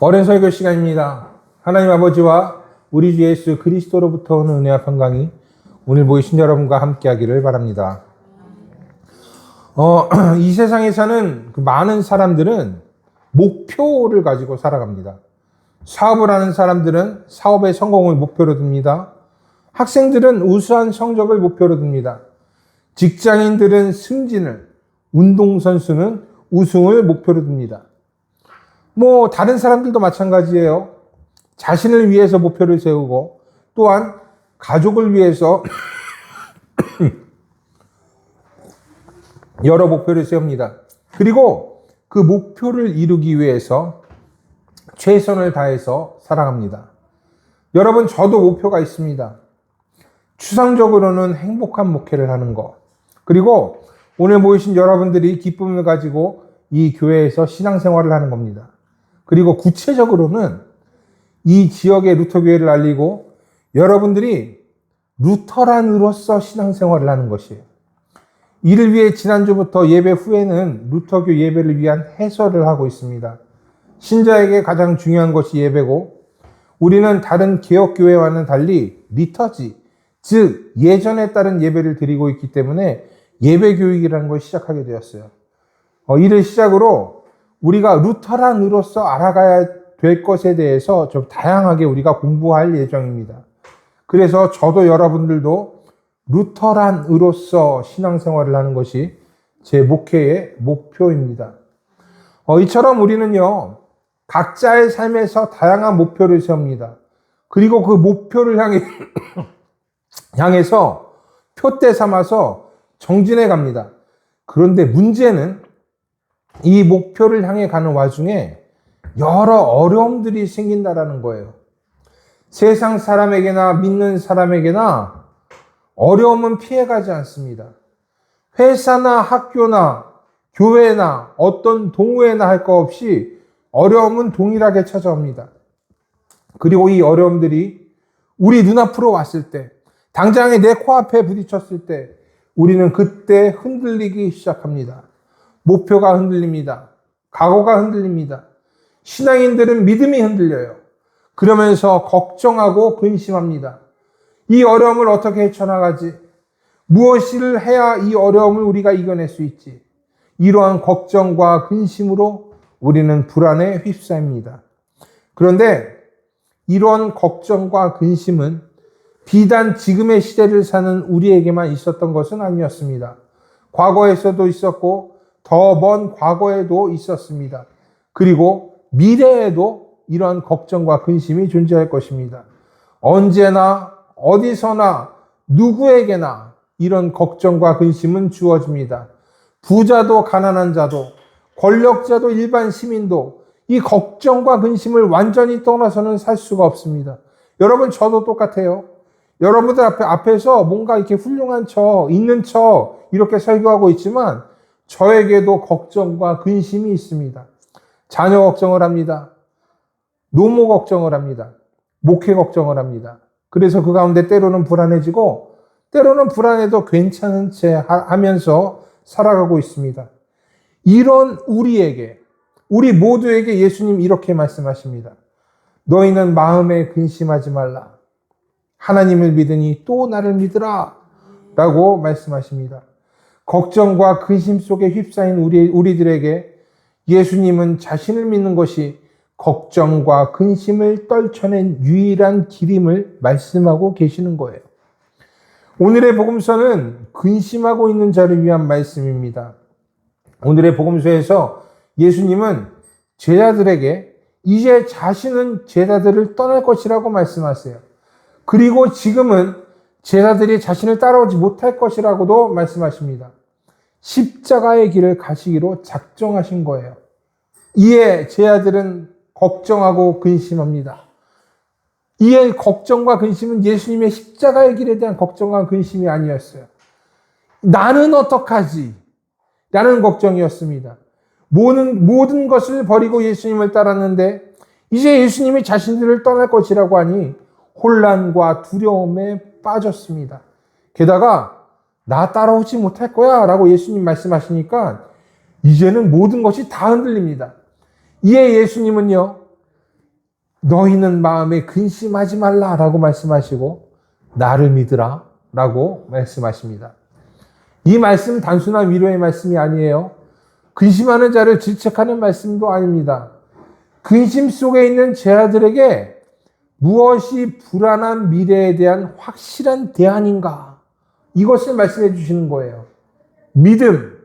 어른 설교 시간입니다. 하나님 아버지와 우리 주 예수 그리스도로부터 오는 은혜와 평강이 오늘 모이신 여러분과 함께 하기를 바랍니다. 이 세상에 사는 많은 사람들은 목표를 가지고 살아갑니다. 사업을 하는 사람들은 사업의 성공을 목표로 둡니다. 학생들은 우수한 성적을 목표로 둡니다. 직장인들은 승진을, 운동선수는 우승을 목표로 둡니다. 다른 사람들도 마찬가지예요. 자신을 위해서 목표를 세우고 또한 가족을 위해서 여러 목표를 세웁니다. 그리고 그 목표를 이루기 위해서 최선을 다해서 살아갑니다. 여러분, 저도 목표가 있습니다. 추상적으로는 행복한 목회를 하는 것, 그리고 오늘 모이신 여러분들이 기쁨을 가지고 이 교회에서 신앙생활을 하는 겁니다. 그리고 구체적으로는 이 지역의 루터교회를 알리고 여러분들이 루터란으로서 신앙생활을 하는 것이에요. 이를 위해 지난주부터 예배 후에는 루터교 예배를 위한 해설을 하고 있습니다. 신자에게 가장 중요한 것이 예배고, 우리는 다른 개혁교회와는 달리 리터지, 즉 예전에 따른 예배를 드리고 있기 때문에 예배교육이라는 걸 시작하게 되었어요. 이를 시작으로 우리가 루터란으로서 알아가야 될 것에 대해서 좀 다양하게 우리가 공부할 예정입니다. 그래서 저도 여러분들도 루터란으로서 신앙생활을 하는 것이 제 목회의 목표입니다. 이처럼 우리는요, 각자의 삶에서 다양한 목표를 세웁니다. 그리고 그 목표를 향해서 표대 삼아서 정진해 갑니다. 그런데 문제는 이 목표를 향해 가는 와중에 여러 어려움들이 생긴다라는 거예요. 세상 사람에게나 믿는 사람에게나 어려움은 피해가지 않습니다. 회사나 학교나 교회나 어떤 동호회나 할 거 없이 어려움은 동일하게 찾아옵니다. 그리고 이 어려움들이 우리 눈앞으로 왔을 때, 당장에 내 코앞에 부딪혔을 때 우리는 그때 흔들리기 시작합니다. 목표가 흔들립니다. 각오가 흔들립니다. 신앙인들은 믿음이 흔들려요. 그러면서 걱정하고 근심합니다. 이 어려움을 어떻게 헤쳐나가지? 무엇을 해야 이 어려움을 우리가 이겨낼 수 있지? 이러한 걱정과 근심으로 우리는 불안에 휩싸입니다. 그런데 이러한 걱정과 근심은 비단 지금의 시대를 사는 우리에게만 있었던 것은 아니었습니다. 과거에서도 있었고 더 먼 과거에도 있었습니다. 그리고 미래에도 이러한 걱정과 근심이 존재할 것입니다. 언제나 어디서나 누구에게나 이런 걱정과 근심은 주어집니다. 부자도 가난한 자도 권력자도 일반 시민도 이 걱정과 근심을 완전히 떠나서는 살 수가 없습니다. 여러분, 저도 똑같아요. 여러분들 앞에서 뭔가 이렇게 훌륭한 척, 있는 척 이렇게 설교하고 있지만 저에게도 걱정과 근심이 있습니다. 자녀 걱정을 합니다. 노모 걱정을 합니다. 목회 걱정을 합니다. 그래서 그 가운데 때로는 불안해지고 때로는 불안해도 괜찮은 채 하면서 살아가고 있습니다. 이런 우리 모두에게 예수님 이렇게 말씀하십니다. 너희는 마음에 근심하지 말라. 하나님을 믿으니 또 나를 믿으라. 라고 말씀하십니다. 걱정과 근심 속에 휩싸인 우리들에게 예수님은 자신을 믿는 것이 걱정과 근심을 떨쳐낸 유일한 길임을 말씀하고 계시는 거예요. 오늘의 복음서는 근심하고 있는 자를 위한 말씀입니다. 오늘의 복음서에서 예수님은 제자들에게 이제 자신은 제자들을 떠날 것이라고 말씀하세요. 그리고 지금은 제자들이 자신을 따라오지 못할 것이라고도 말씀하십니다. 십자가의 길을 가시기로 작정하신 거예요. 이에 제자들은 걱정하고 근심합니다. 이에 걱정과 근심은 예수님의 십자가의 길에 대한 걱정과 근심이 아니었어요. 나는 어떡하지? 라는 걱정이었습니다. 모든 것을 버리고 예수님을 따랐는데 이제 예수님이 자신들을 떠날 것이라고 하니 혼란과 두려움에 빠졌습니다. 게다가 나 따라오지 못할 거야 라고 예수님 말씀하시니까 이제는 모든 것이 다 흔들립니다. 이에 예수님은요, 너희는 마음에 근심하지 말라라고 말씀하시고 나를 믿으라 라고 말씀하십니다. 이 말씀 단순한 위로의 말씀이 아니에요. 근심하는 자를 질책하는 말씀도 아닙니다. 근심 속에 있는 제자들에게 무엇이 불안한 미래에 대한 확실한 대안인가? 이것을 말씀해 주시는 거예요. 믿음.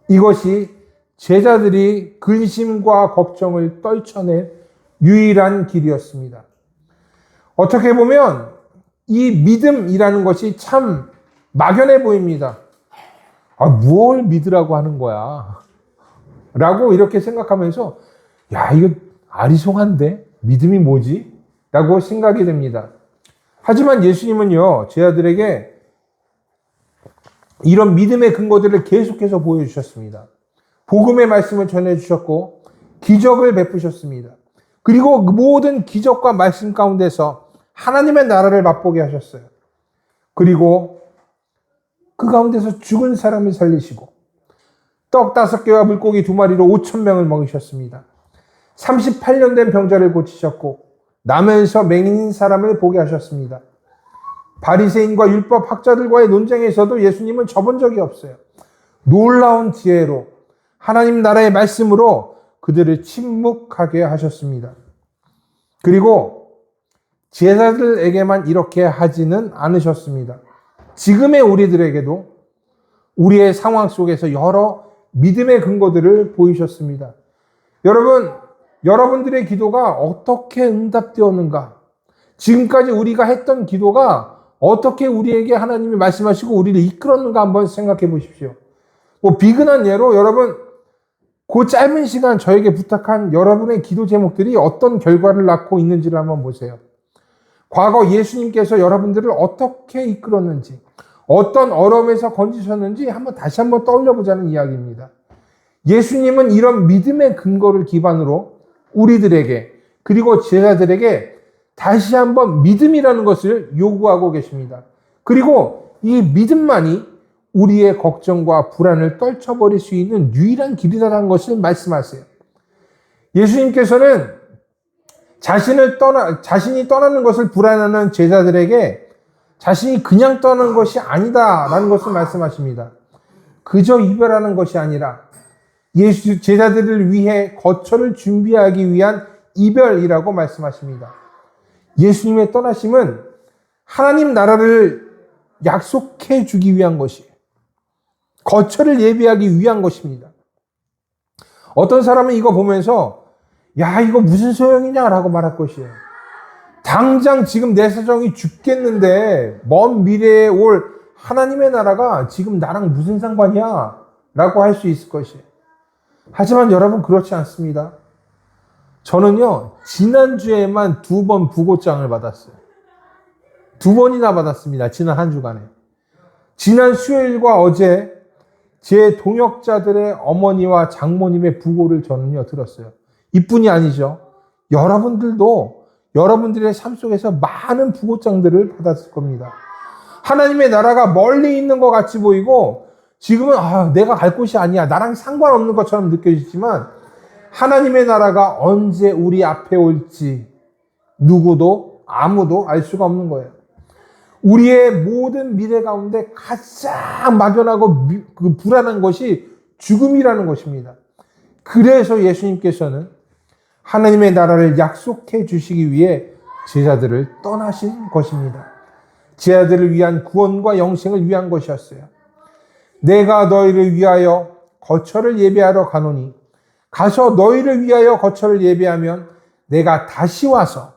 이것이 제자들이 근심과 걱정을 떨쳐낼 유일한 길이었습니다. 어떻게 보면 이 믿음이라는 것이 참 막연해 보입니다. 뭘 믿으라고 하는 거야? 라고 이렇게 생각하면서 이거 아리송한데? 믿음이 뭐지? 라고 생각이 됩니다. 하지만 예수님은요, 제자들에게 이런 믿음의 근거들을 계속해서 보여주셨습니다. 복음의 말씀을 전해주셨고 기적을 베푸셨습니다. 그리고 그 모든 기적과 말씀 가운데서 하나님의 나라를 맛보게 하셨어요. 그리고 그 가운데서 죽은 사람을 살리시고 떡 5개와 물고기 2마리로 5,000명을 먹이셨습니다. 38년 된 병자를 고치셨고 나면서 맹인 사람을 보게 하셨습니다. 바리새인과 율법 학자들과의 논쟁에서도 예수님은 져본 적이 없어요. 놀라운 지혜로 하나님 나라의 말씀으로 그들을 침묵하게 하셨습니다. 그리고 제자들에게만 이렇게 하지는 않으셨습니다. 지금의 우리들에게도 우리의 상황 속에서 여러 믿음의 근거들을 보이셨습니다. 여러분들의 기도가 어떻게 응답되었는가? 지금까지 우리가 했던 기도가 어떻게 우리에게 하나님이 말씀하시고 우리를 이끌었는가 한번 생각해 보십시오. 비근한 예로 여러분, 그 짧은 시간 저에게 부탁한 여러분의 기도 제목들이 어떤 결과를 낳고 있는지를 한번 보세요. 과거 예수님께서 여러분들을 어떻게 이끌었는지, 어떤 어려움에서 건지셨는지 다시 한번 떠올려 보자는 이야기입니다. 예수님은 이런 믿음의 근거를 기반으로 우리들에게 그리고 제자들에게 다시 한번 믿음이라는 것을 요구하고 계십니다. 그리고 이 믿음만이 우리의 걱정과 불안을 떨쳐버릴 수 있는 유일한 길이라는 것을 말씀하세요. 예수님께서는 자신이 떠나는 것을 불안해하는 제자들에게 자신이 그냥 떠나는 것이 아니다라는 것을 말씀하십니다. 그저 이별하는 것이 아니라 제자들을 위해 거처를 준비하기 위한 이별이라고 말씀하십니다. 예수님의 떠나심은 하나님 나라를 약속해 주기 위한 것이에요. 거처를 예비하기 위한 것입니다. 어떤 사람은 이거 보면서 이거 무슨 소용이냐라고 말할 것이에요. 당장 지금 내 사정이 죽겠는데 먼 미래에 올 하나님의 나라가 지금 나랑 무슨 상관이야? 라고 할 수 있을 것이에요. 하지만 여러분 그렇지 않습니다. 저는요, 지난주에만 2번 부고장을 받았어요. 2번이나 받았습니다. 지난 한 주간에. 지난 수요일과 어제 제 동역자들의 어머니와 장모님의 부고를 저는요, 들었어요. 이뿐이 아니죠. 여러분들도 여러분들의 삶 속에서 많은 부고장들을 받았을 겁니다. 하나님의 나라가 멀리 있는 것 같이 보이고 지금은 내가 갈 곳이 아니야. 나랑 상관없는 것처럼 느껴지지만 하나님의 나라가 언제 우리 앞에 올지 누구도 아무도 알 수가 없는 거예요. 우리의 모든 미래 가운데 가장 막연하고 불안한 것이 죽음이라는 것입니다. 그래서 예수님께서는 하나님의 나라를 약속해 주시기 위해 제자들을 떠나신 것입니다. 제자들을 위한 구원과 영생을 위한 것이었어요. 내가 너희를 위하여 거처를 예배하러 가노니 가서 너희를 위하여 거처를 예배하면 내가 다시 와서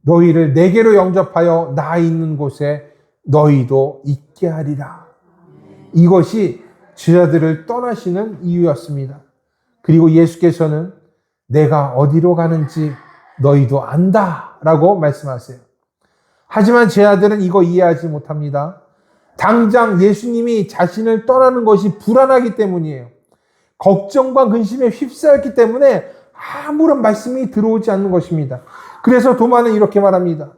너희를 내게로 영접하여 나 있는 곳에 너희도 있게 하리라. 이것이 제자들을 떠나시는 이유였습니다. 그리고 예수께서는 내가 어디로 가는지 너희도 안다 라고 말씀하세요. 하지만 제자들은 이거 이해하지 못합니다. 당장 예수님이 자신을 떠나는 것이 불안하기 때문이에요. 걱정과 근심에 휩싸였기 때문에 아무런 말씀이 들어오지 않는 것입니다. 그래서 도마는 이렇게 말합니다.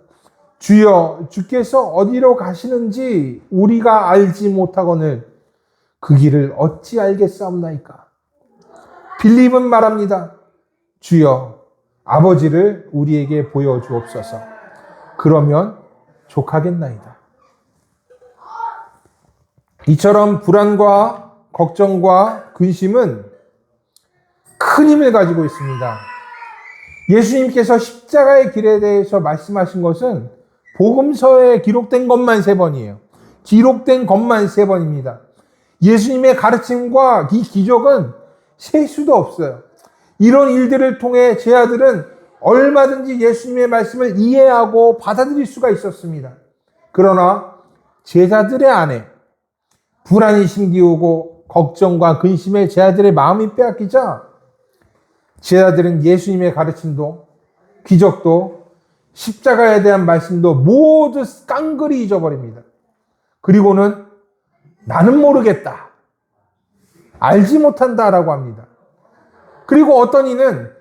주여, 주께서 어디로 가시는지 우리가 알지 못하거늘 그 길을 어찌 알겠사옵나이까. 빌립은 말합니다. 주여, 아버지를 우리에게 보여주옵소서. 그러면 족하겠나이다. 이처럼 불안과 걱정과 근심은 큰 힘을 가지고 있습니다. 예수님께서 십자가의 길에 대해서 말씀하신 것은 복음서에 기록된 것만 3번이에요. 기록된 것만 3번입니다. 예수님의 가르침과 이 기적은 셀 수도 없어요. 이런 일들을 통해 제 아들은 얼마든지 예수님의 말씀을 이해하고 받아들일 수가 있었습니다. 그러나 제자들의 안에 불안이 심기우고 걱정과 근심에 제자들의 마음이 빼앗기자 제자들은 예수님의 가르침도 기적도 십자가에 대한 말씀도 모두 깡그리 잊어버립니다. 그리고는 나는 모르겠다, 알지 못한다라고 합니다. 그리고 어떤 이는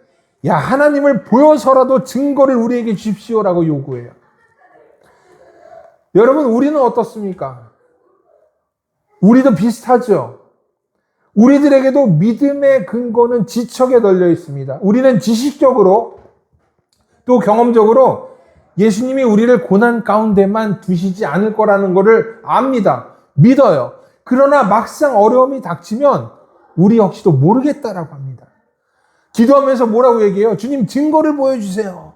야, 하나님을 보여서라도 증거를 우리에게 주십시오라고 요구해요. 여러분, 우리는 어떻습니까? 우리도 비슷하죠. 우리들에게도 믿음의 근거는 지척에 널려 있습니다. 우리는 지식적으로 또 경험적으로 예수님이 우리를 고난 가운데만 두시지 않을 거라는 것을 압니다. 믿어요. 그러나 막상 어려움이 닥치면 우리 역시도 모르겠다라고 합니다. 기도하면서 뭐라고 얘기해요? 주님, 증거를 보여주세요.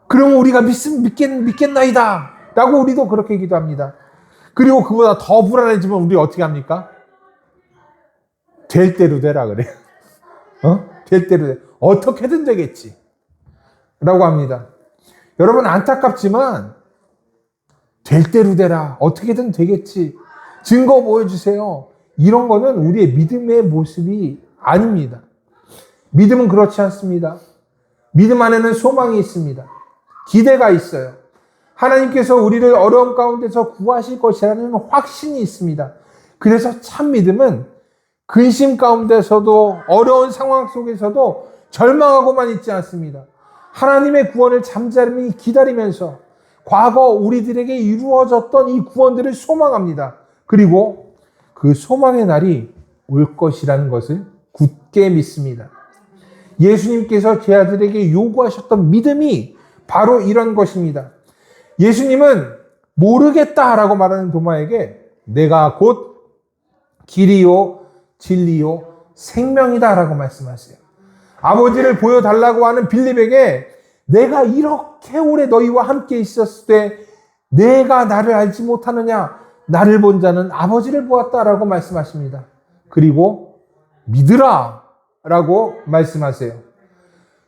그러면 우리가 믿겠나이다 라고 우리도 그렇게 기도합니다. 그리고 그보다 더 불안해지면 우리 어떻게 합니까? 될 대로 되라 그래요. 될 대로 돼. 어떻게든 되겠지 라고 합니다. 여러분, 안타깝지만 될 대로 되라, 어떻게든 되겠지, 증거 보여주세요, 이런 거는 우리의 믿음의 모습이 아닙니다. 믿음은 그렇지 않습니다. 믿음 안에는 소망이 있습니다. 기대가 있어요. 하나님께서 우리를 어려움 가운데서 구하실 것이라는 확신이 있습니다. 그래서 참 믿음은 근심 가운데서도 어려운 상황 속에서도 절망하고만 있지 않습니다. 하나님의 구원을 잠잠히 기다리면서 과거 우리들에게 이루어졌던 이 구원들을 소망합니다. 그리고 그 소망의 날이 올 것이라는 것을 굳게 믿습니다. 예수님께서 제 아들에게 요구하셨던 믿음이 바로 이런 것입니다. 예수님은 모르겠다라고 말하는 도마에게 내가 곧 길이요 진리요 생명이다라고 말씀하세요. 아버지를 보여달라고 하는 빌립에게 내가 이렇게 오래 너희와 함께 있었을 때 내가 나를 알지 못하느냐, 나를 본 자는 아버지를 보았다라고 말씀하십니다. 그리고 믿으라 라고 말씀하세요.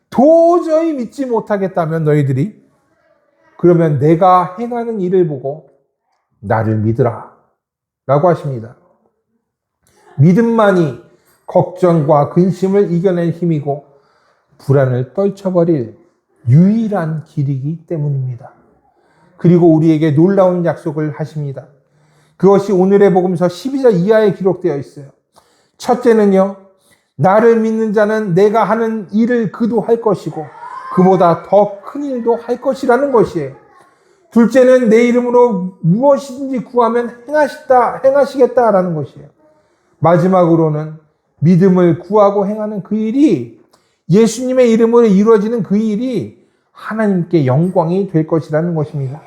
도저히 믿지 못하겠다면 너희들이, 그러면 내가 행하는 일을 보고 나를 믿으라 라고 하십니다. 믿음만이 걱정과 근심을 이겨낼 힘이고 불안을 떨쳐버릴 유일한 길이기 때문입니다. 그리고 우리에게 놀라운 약속을 하십니다. 그것이 오늘의 복음서 12절 이하에 기록되어 있어요. 첫째는요, 나를 믿는 자는 내가 하는 일을 그도 할 것이고 그보다 더 큰 일도 할 것이라는 것이에요. 둘째는 내 이름으로 무엇이든지 구하면 행하시겠다라는 것이에요. 마지막으로는 믿음을 구하고 행하는 그 일이, 예수님의 이름으로 이루어지는 그 일이 하나님께 영광이 될 것이라는 것입니다.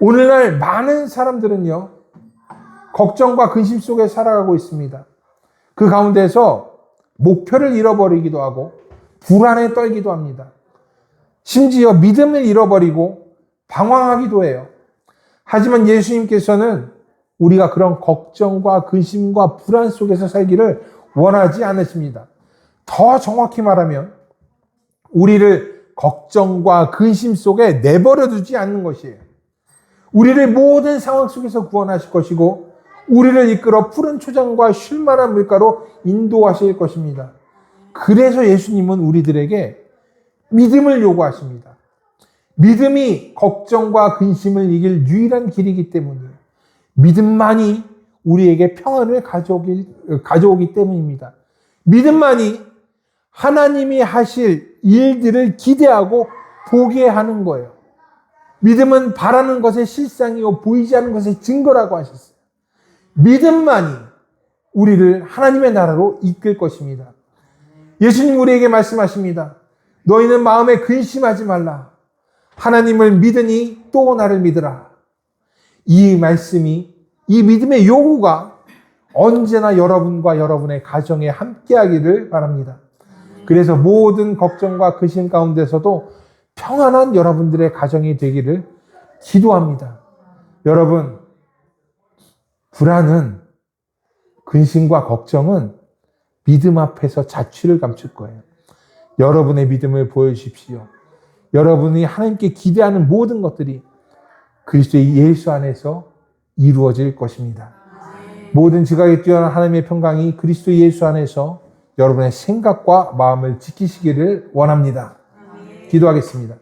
오늘날 많은 사람들은요, 걱정과 근심 속에 살아가고 있습니다. 그 가운데서 목표를 잃어버리기도 하고 불안에 떨기도 합니다. 심지어 믿음을 잃어버리고 방황하기도 해요. 하지만 예수님께서는 우리가 그런 걱정과 근심과 불안 속에서 살기를 원하지 않으십니다. 더 정확히 말하면 우리를 걱정과 근심 속에 내버려 두지 않는 것이에요. 우리를 모든 상황 속에서 구원하실 것이고 우리를 이끌어 푸른 초장과 쉴만한 물가로 인도하실 것입니다. 그래서 예수님은 우리들에게 믿음을 요구하십니다. 믿음이 걱정과 근심을 이길 유일한 길이기 때문이에요. 믿음만이 우리에게 평안을 가져오기 때문입니다. 믿음만이 하나님이 하실 일들을 기대하고 보게 하는 거예요. 믿음은 바라는 것의 실상이요 보이지 않는 것의 증거라고 하셨어요. 믿음만이 우리를 하나님의 나라로 이끌 것입니다. 예수님 우리에게 말씀하십니다. 너희는 마음에 근심하지 말라. 하나님을 믿으니 또 나를 믿으라. 이 말씀이, 이 믿음의 요구가 언제나 여러분과 여러분의 가정에 함께하기를 바랍니다. 그래서 모든 걱정과 근심 가운데서도 평안한 여러분들의 가정이 되기를 기도합니다. 여러분, 불안은, 근심과 걱정은 믿음 앞에서 자취를 감출 거예요. 여러분의 믿음을 보여주십시오. 여러분이 하나님께 기대하는 모든 것들이 그리스도의 예수 안에서 이루어질 것입니다. 모든 지각에 뛰어난 하나님의 평강이 그리스도 예수 안에서 여러분의 생각과 마음을 지키시기를 원합니다. 기도하겠습니다.